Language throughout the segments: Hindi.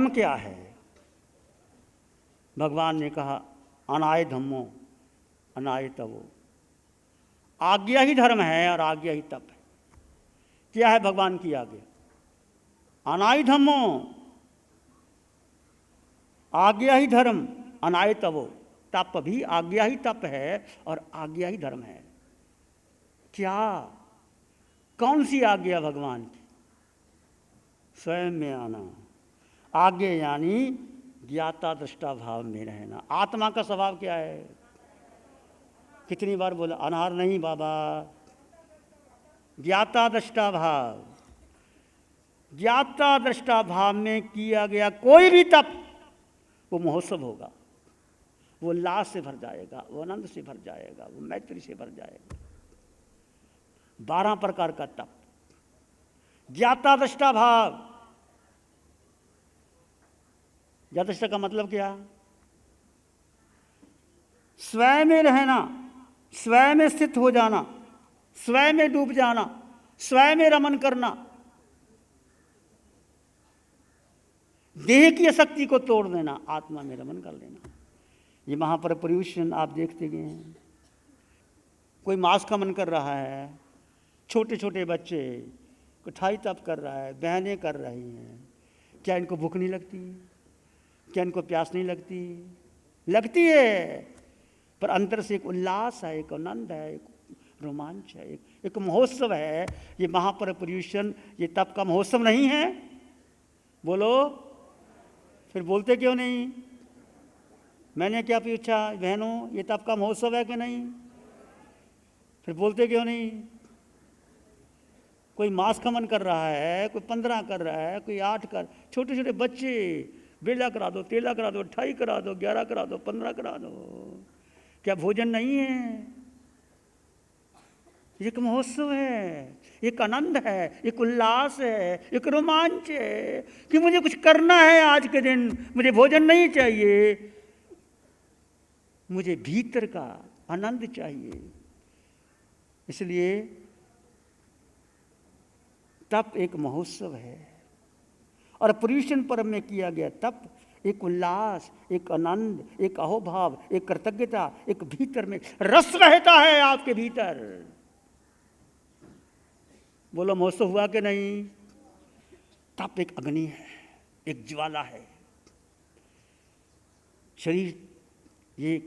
धर्म क्या है? भगवान ने कहा अनाय धम्मो अनाय तवो। आज्ञा ही धर्म है और आज्ञा ही तप है। क्या है भगवान की आज्ञा? अनाय धम्मो, आज्ञा ही धर्म, अनाय तवो। तप भी आज्ञा ही तप है और आज्ञा ही धर्म है। क्या? कौन सी आज्ञा भगवान की? स्वयं में आना। आज्ञा यानी ज्ञाता दृष्टा भाव में रहना। आत्मा का स्वभाव क्या है? कितनी बार बोला? अनार नहीं बाबा, ज्ञाता दृष्टा भाव। ज्ञाता दृष्टा भाव में किया गया कोई भी तप वो महोत्सव होगा, वो उल्लास से भर जाएगा, वो आनंद से भर जाएगा, वो मैत्री से भर जाएगा। 12 प्रकार का तप, ज्ञाता दृष्टा भाव। ज्ञाता दृष्टा का मतलब क्या? स्वयं में रहना, स्वयं में स्थित हो जाना, स्वयं में डूब जाना, स्वयं में रमन करना, देह की शक्ति को तोड़ देना, आत्मा में रमन कर लेना। ये महापरिपर्यूषण आप देखते गए हैं। कोई मांस का मन कर रहा है, छोटे छोटे बच्चे कुठाई तप कर रहा है, बहनें कर रही हैं, क्या इनको भूख नहीं लगती? क्या इनको प्यास नहीं लगती? लगती है, पर अंतर से एक उल्लास है, एक आनंद है, एक रोमांच है, एक महोत्सव है। ये महापरिपर्यूषण ये तप का महोत्सव नहीं है? बोलो, फिर बोलते क्यों नहीं? मैंने क्या पूछा बहनों, ये तप का महोत्सव है कि नहीं? फिर बोलते क्यों नहीं? कोई मांस का मन कर रहा है, कोई 15 कर रहा है, कोई 8 कर, छोटे छोटे बच्चे बेला करा दो, तेला करा दो, 28 करा दो, 11 करा दो, 15 करा दो। क्या भोजन नहीं है? एक महोत्सव है, एक आनंद है, एक उल्लास है, एक रोमांच है कि मुझे कुछ करना है आज के दिन। मुझे भोजन नहीं चाहिए, मुझे भीतर का आनंद चाहिए। इसलिए तप एक महोत्सव है और पर्यूषण पर्व में किया गया तप एक उल्लास, एक आनंद, एक अहोभाव, एक कृतज्ञता, एक भीतर में रस रहता है आपके भीतर। बोलो महोत्सव हुआ कि नहीं? तप एक अग्नि है, एक ज्वाला है। शरीर, ये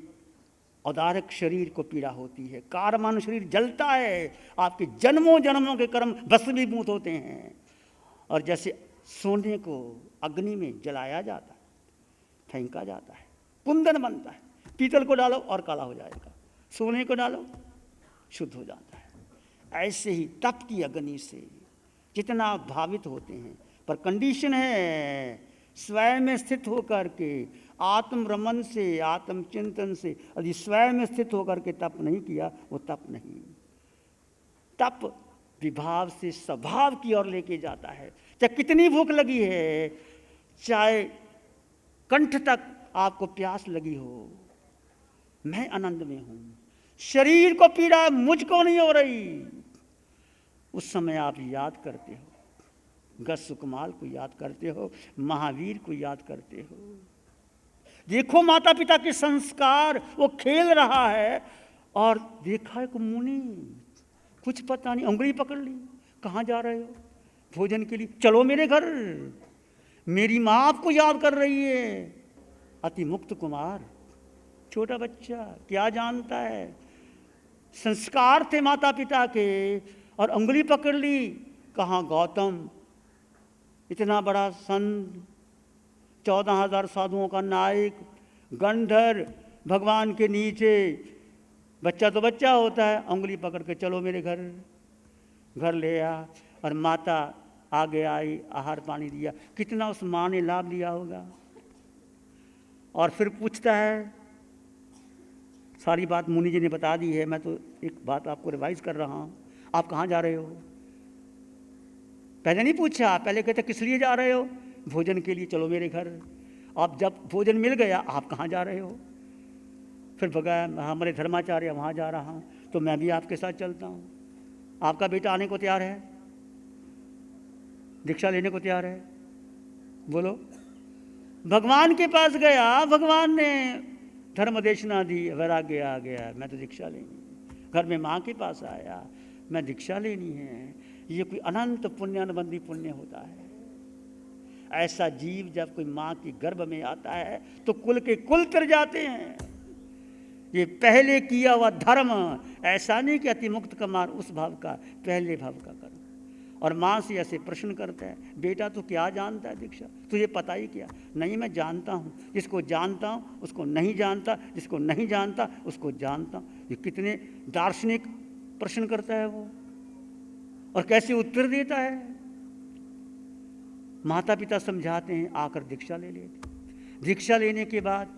औदारक शरीर को पीड़ा होती है, कारमान शरीर जलता है, आपके जन्मों जन्मों के कर्म भस्मीभूत होते हैं। और जैसे सोने को अग्नि में जलाया जाता है, फेंका जाता है, कुंदन बनता है। पीतल को डालो और काला हो जाएगा, सोने को डालो शुद्ध हो जाता है। ऐसे ही तप की अग्नि से जितना भावित होते हैं, पर कंडीशन है स्वयं में स्थित होकर के, आत्म रमन से, आत्म चिंतन से। यदि स्वयं में स्थित होकर के तप नहीं किया, वो तप नहीं। तप विभाव से स्वभाव की ओर लेके जाता है। चाहे कितनी भूख लगी है, चाहे कंठ तक आपको प्यास लगी हो, मैं आनंद में हूं, शरीर को पीड़ा मुझको नहीं हो रही, उस समय आप याद करते हो, गज सुकुमाल को याद करते हो, महावीर को याद करते हो। देखो माता पिता के संस्कार, वो खेल रहा है और देखा एक मुनि, कुछ पता नहीं, उंगली पकड़ ली, कहाँ जा रहे हो? भोजन के लिए, चलो मेरे घर, मेरी माँ आपको याद कर रही है। अति मुक्त कुमार, छोटा बच्चा क्या जानता है? संस्कार थे माता पिता के और उंगली पकड़ ली। कहाँ गौतम, इतना बड़ा संत, 14,000 साधुओं का नायक, गंधर, भगवान के नीचे, बच्चा तो बच्चा होता है, उंगली पकड़ के चलो मेरे घर। घर ले आ और माता आगे आई, आहार पानी दिया। कितना उस माँ ने लाभ लिया होगा। और फिर पूछता है, सारी बात मुनि जी ने बता दी है, मैं तो एक बात आपको रिवाइज कर रहा हूँ। आप कहाँ जा रहे हो? पहले नहीं पूछा, पहले कहते किस लिए जा रहे हो? भोजन के लिए, चलो मेरे घर। आप जब भोजन मिल गया, आप कहाँ जा रहे हो? फिर बगाया, हमारे धर्माचार्य वहाँ जा रहा हूँ, तो मैं भी आपके साथ चलता हूँ। आपका बेटा आने को तैयार है, दीक्षा लेने को तैयार है, बोलो। भगवान के पास गया, भगवान ने धर्म देशना दी, वैराग्य आ गया, मैं तो दीक्षा लेनी। घर में माँ के पास आया, मैं दीक्षा लेनी है। ये कोई अनंत पुण्यानुबंधी पुण्य होता है। ऐसा जीव जब कोई माँ की गर्भ में आता है तो कुल के कुल तर जाते हैं। ये पहले किया हुआ धर्म, ऐसा नहीं कि अति मुक्त का मार्ग, उस भाव का, पहले भाव का कर्म। और माँ से ऐसे प्रश्न करता है, बेटा तू क्या जानता है दीक्षा, तुझे पता ही क्या? नहीं, मैं जानता हूँ। जिसको जानता हूँ उसको नहीं जानता, जिसको नहीं जानता उसको जानता हूँ। ये कितने दार्शनिक प्रश्न करता है वो, और कैसे उत्तर देता है। माता पिता समझाते हैं, आकर दीक्षा ले लेते। दीक्षा लेने के बाद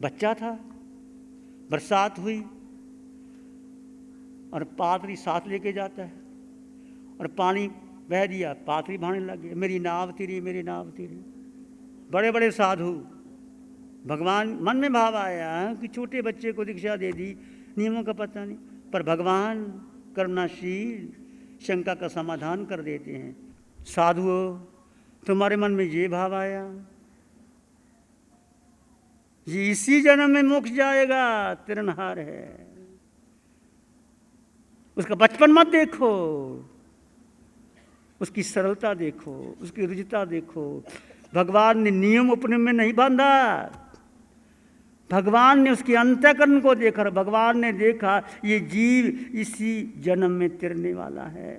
बच्चा था, बरसात हुई और पादरी साथ लेके जाता है और पानी बह दिया, पादरी भागने लग गया, मेरी नाव तेरी, मेरी नाव तेरी। बड़े बड़े साधु, भगवान मन में भाव आया कि छोटे बच्चे को दीक्षा दे दी, नियमों का पता नहीं, पर भगवान करुणाशील शंका का समाधान कर देते हैं। साधुओं, तुम्हारे मन में ये भाव आया, ये इसी जन्म में मोक्ष जाएगा, तिरनहार है, उसका बचपन मत देखो, उसकी सरलता देखो, उसकी रुचिता देखो। भगवान ने नियम अपने में नहीं बांधा, भगवान ने उसके अंतःकरण को देखा। भगवान ने देखा ये जीव इसी जन्म में तिरने वाला है।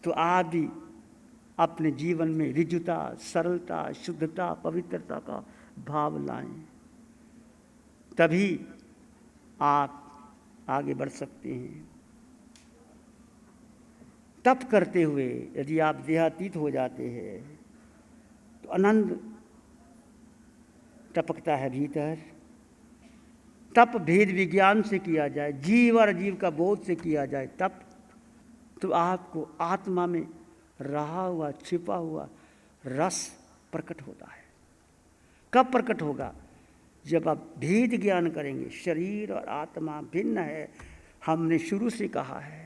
तो आप भी अपने जीवन में ऋजुता, सरलता, शुद्धता, पवित्रता का भाव लाएं, तभी आप आगे बढ़ सकते हैं। तप करते हुए यदि आप देहातीत हो जाते हैं तो आनंद टपकता है भीतर। तप भेद विज्ञान से किया जाए, जीव और जीव का बोध से किया जाए तप, तो आपको आत्मा में रहा हुआ, छिपा हुआ रस प्रकट होता है। कब प्रकट होगा? जब आप भेद ज्ञान करेंगे। शरीर और आत्मा भिन्न है, हमने शुरू से कहा है।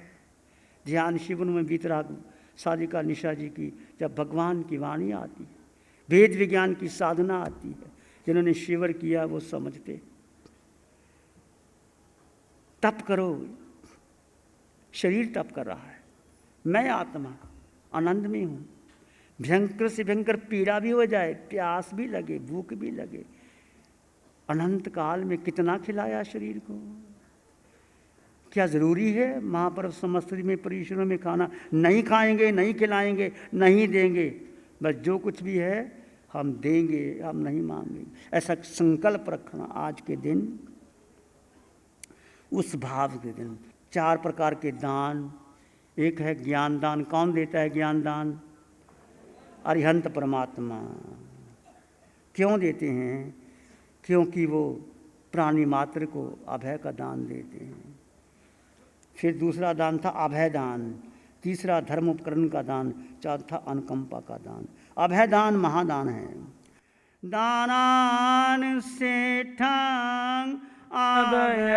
ध्यान शिविर में वीतराग साधिका निशा जी की जब भगवान की वाणी आती है, वेद विज्ञान की साधना आती है, जिन्होंने शिविर किया वो समझते। तप करो, शरीर तप कर रहा है, मैं आत्मा आनंद में हूँ। भयंकर से भयंकर पीड़ा भी हो जाए, प्यास भी लगे, भूख भी लगे, अनंत काल में कितना खिलाया शरीर को। क्या ज़रूरी है महापर्व समस्तरी में परिश्रम में खाना? नहीं खाएंगे, नहीं खिलाएंगे, नहीं देंगे, बस जो कुछ भी है हम देंगे, हम नहीं मांगेंगे, ऐसा संकल्प रखना आज के दिन, उस भाव के दिन। 4 प्रकार के दान। एक है ज्ञान दान। कौन देता है ज्ञान दान? अरिहंत परमात्मा। क्यों देते हैं? क्योंकि वो प्राणी मात्र को अभय का दान देते हैं। फिर दूसरा दान था अभय दान, तीसरा धर्म उपकरण का दान, चौथा अनुकंपा का दान। अभय दान महादान है। दानान से ठांग अभय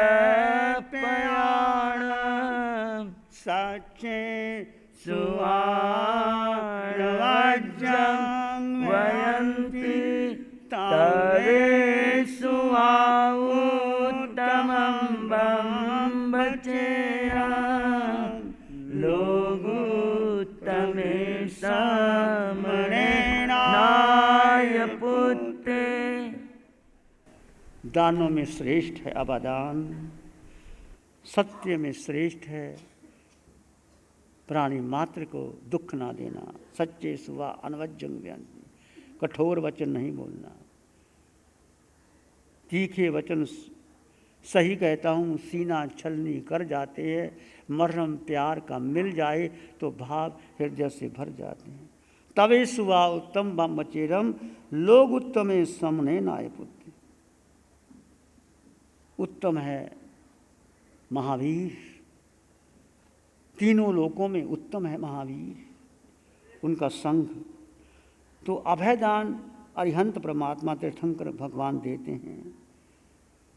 प्याण, सच्चे सुवान वज्रं वयंती तवे सुवाउत्तमं बम्बचेया लोगुत्तमे समरेणाय पुत्रे। दानों में श्रेष्ठ है अबादान, सत्य में श्रेष्ठ है प्राणी मात्र को दुख ना देना, सच्चे सुवा अनवज्जं व्यंती, कठोर वचन नहीं बोलना, तीखे वचन सही कहता हूँ, सीना छलनी कर जाते हैं, मरहम प्यार का मिल जाए तो भाव हृदय से भर जाते हैं। तवे सुवा उत्तम ब्रह्मचेरम लोग उत्तमे समने नाय पुत्र। उत्तम है महावीर, तीनों लोकों में उत्तम है महावीर, उनका संग। तो अभयदान अरिहंत परमात्मा तीर्थंकर भगवान देते हैं।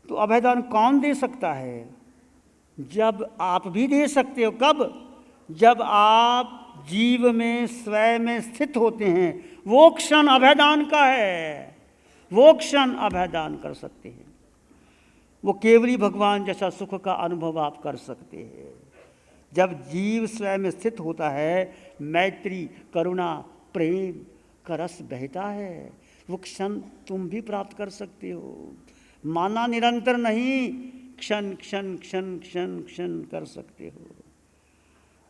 तो अभयदान कौन दे सकता है? जब आप भी दे सकते हो। कब? जब आप जीव में स्वयं में स्थित होते हैं, वो क्षण अभयदान का है, वो क्षण अभयदान कर सकते हैं। वो केवली भगवान जैसा सुख का अनुभव आप कर सकते हैं। जब जीव स्वयं में स्थित होता है, मैत्री, करुणा, प्रेम का रस बहता है, वो क्षण तुम भी प्राप्त कर सकते हो। माना निरंतर नहीं, क्षण क्षण क्षण क्षण क्षण कर सकते हो।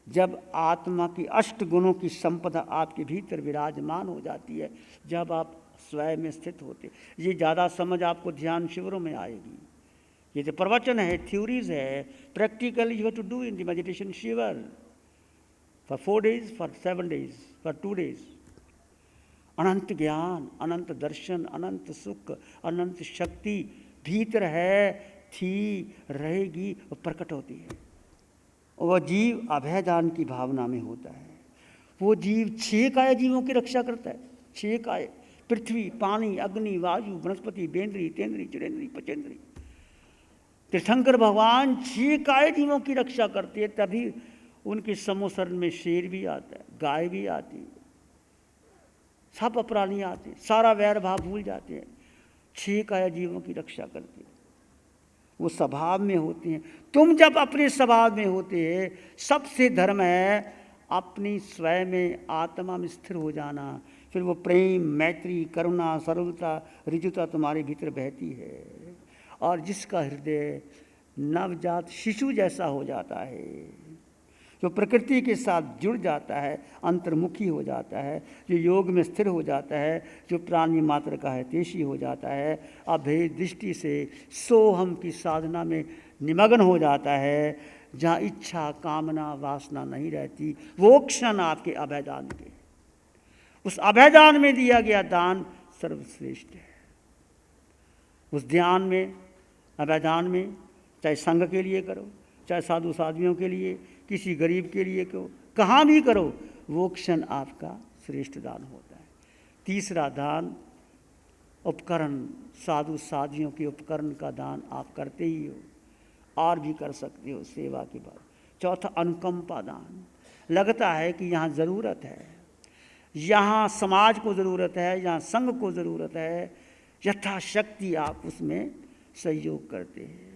जब आत्मा की 8 गुणों की संपदा आपके भीतर विराजमान हो जाती है, जब आप स्वयं में स्थित होते, ये ज़्यादा समझ आपको ध्यान शिविरों में आएगी। ये जो प्रवचन है, थ्योरीज है, practical you have to do in the meditation शिविर for 4 days, for 7 days, for 2 days। अनंत ज्ञान, अनंत दर्शन, अनंत सुख, अनंत शक्ति भीतर है, थी, रहेगी और प्रकट होती है। वह जीव अभयदान की भावना में होता है। वो जीव 6 काय जीवों की रक्षा करता है। 6 काय, पृथ्वी, पानी, अग्नि, वायु, वनस्पति, बेंद्री, तेंद्री, चिरेंद्री, पचेंद्री। तीर्थंकर भगवान 6 काय जीवों की रक्षा करते हैं, तभी उनके समोसरण में शेर भी आता है, गाय भी आती है, सब प्राणी आते हैं, सारा वैर भाव भूल जाते हैं। 6 काय जीवों की रक्षा करते हैं, वो स्वभाव में होते हैं। तुम जब अपने स्वभाव में होते हैं, सबसे धर्म है अपनी स्वयं में आत्मा में स्थिर हो जाना। फिर वो प्रेम, मैत्री, करुणा, सरलता, ऋजुता तुम्हारे भीतर बहती है, और जिसका हृदय नवजात शिशु जैसा हो जाता है, जो प्रकृति के साथ जुड़ जाता है, अंतर्मुखी हो जाता है, जो योग में स्थिर हो जाता है, जो प्राणी मात्र का हितैषी हो जाता है, अभेद दृष्टि से सोहम की साधना में निमग्न हो जाता है, जहाँ इच्छा, कामना, वासना नहीं रहती, वो क्षण आपके अभयदान के, उस अभयदान में दिया गया दान सर्वश्रेष्ठ है। उस ध्यान में, अभयदान में, चाहे संघ के लिए करो, चाहे साधु साध्वियों के लिए, किसी गरीब के लिए करो, कहाँ भी करो, वो क्षण आपका श्रेष्ठ दान होता है। तीसरा दान उपकरण, साधु साध्वियों के उपकरण का दान आप करते ही हो, और भी कर सकते हो सेवा के बाद। चौथा अनुकंपा दान, लगता है कि यहाँ ज़रूरत है, यहाँ समाज को ज़रूरत है, यहाँ संघ को ज़रूरत है, यथाशक्ति आप उसमें सहयोग करते हैं।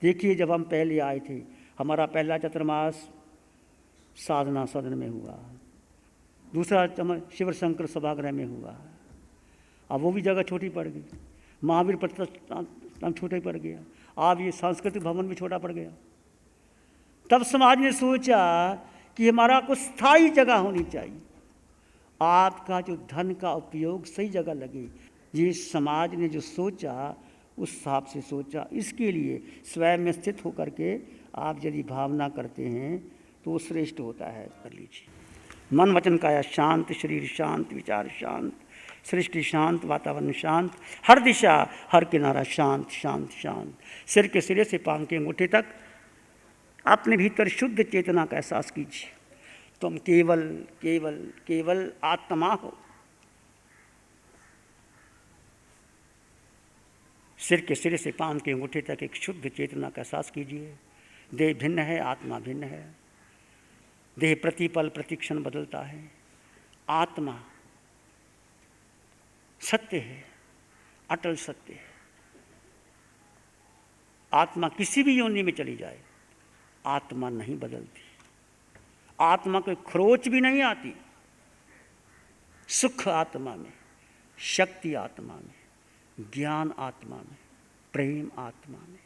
देखिए, जब हम पहले आए थे, हमारा पहला चतुर्मास साधना सदन में हुआ, दूसरा शिविर शंकर सभागृह में हुआ, अब वो भी जगह छोटी पड़ गई, महावीर प्रतिष्ठान छोटा पड़ गया, अब ये सांस्कृतिक भवन भी छोटा पड़ गया। तब समाज ने सोचा कि हमारा कुछ स्थायी जगह होनी चाहिए, आपका जो धन का उपयोग सही जगह लगे। ये समाज ने जो सोचा, उस हिसाब से सोचा। इसके लिए स्वयं में स्थित होकर के आप यदि भावना करते हैं तो वो श्रेष्ठ होता है। कर लीजिए, मन वचन काया शांत, शरीर शांत, विचार शांत, सृष्टि शांत, वातावरण शांत, हर दिशा हर किनारा शांत शांत शांत। सिर के सिरे से पांव के अंगूठे तक अपने भीतर शुद्ध चेतना का एहसास कीजिए। तुम केवल केवल केवल आत्मा हो। सिर के सिरे से पांव के अंगूठे तक एक शुद्ध चेतना का एहसास कीजिए। देह भिन्न है, आत्मा भिन्न है। देह प्रतिपल प्रतिक्षण बदलता है, आत्मा सत्य है, अटल सत्य है। आत्मा किसी भी योनि में चली जाए, आत्मा नहीं बदलती। आत्मा कोई खरोच भी नहीं आती। सुख आत्मा में, शक्ति आत्मा में, ज्ञान आत्मा में, प्रेम आत्मा में।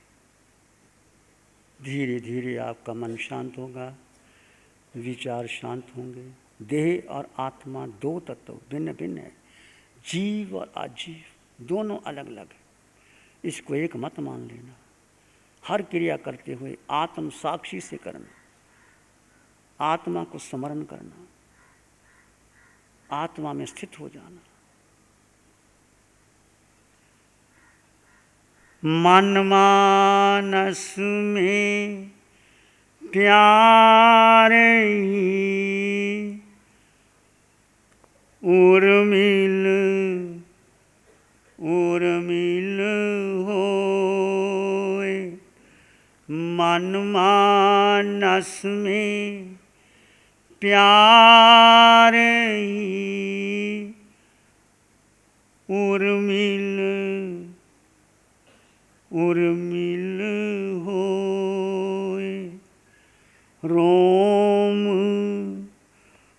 धीरे धीरे आपका मन शांत होगा, विचार शांत होंगे। देह और आत्मा दो तत्व भिन्न भिन्न है, जीव और अजीव दोनों अलग अलग है। इसको एक मत मान लेना। हर क्रिया करते हुए आत्म साक्षी से करना, आत्मा को स्मरण करना, आत्मा में स्थित हो जाना। मन मानस में प्यारे उर्मिल उर्मिल होए। मन मानस में प्यार ही उर्मिल उर्मिल होए, रोम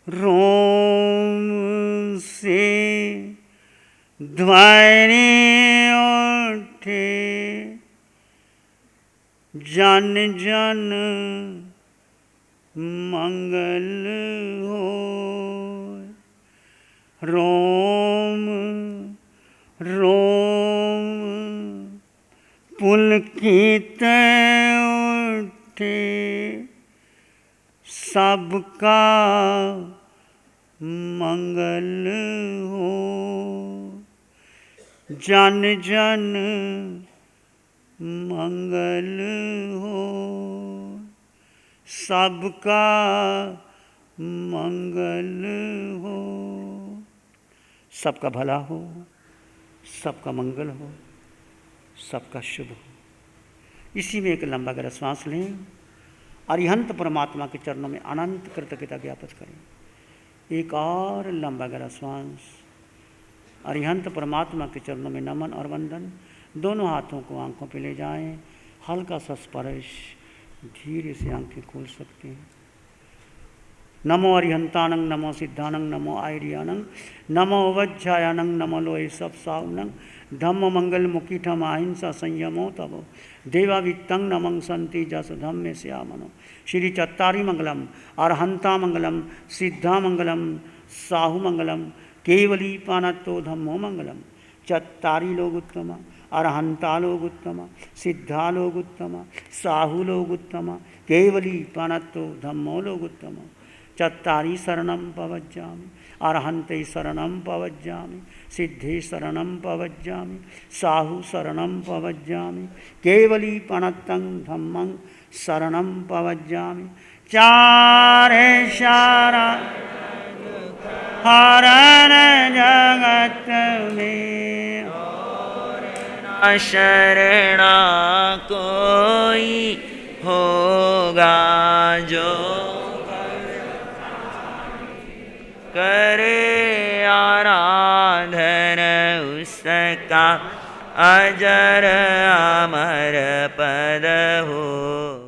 रोम से ध्वनि उठे, जन जन मंगल हो। रोम रोम पुलकित उठे, सबका मंगल हो। जन जन मंगल हो, सबका मंगल हो। सबका भला हो, सबका मंगल हो, सबका शुभ हो। इसी में एक लंबा गहरा श्वास लें, अरिहंत परमात्मा के चरणों में अनंत कृतज्ञता ज्ञापित करें। एक और लंबा गहरा श्वास, अरिहंत परमात्मा के चरणों में नमन और वंदन। दोनों हाथों को आंखों पे ले जाएं, हल्का सा स्पर्श, धीरे से आंखें खोल सकते हैं। नमो अरिहंतानंग, नमो सिद्धानंग, नमो आयरियानंग, नमो वज्जायानंग, नमो लोए सब सावनंग, धम्म मंगल मुखीठम अहिंसा संयमो तबो देवावित्तं नमं संति जस धम्मे श्यामनो। श्री चत्तारी मंगलम, अरहंता मंगलम, सिद्धा मंगलम, साहु मंगलम, केवली पानत्तो धम्मो मंगलम। चत्तारी लोग उत्तम, अरहंता लोग उत्तम, सिद्धा लोग उत्तम, साहु लोग उत्तम, केवली पानत्तो धम्मो लोग उत्तम। चत्तारी शरणं पवज्जामि, अरहन्ते शरणं पवज्जामि, सिद्धे शरणं पवज्जामि, साहु शरणं पवज्जामि, केवली पणत्तं धम्मं शरणं पवज्जामि। चारे शरण हरण जगत में, शरणा कोई होगा जो करे आराधन उसका, अजर अमर पद हो।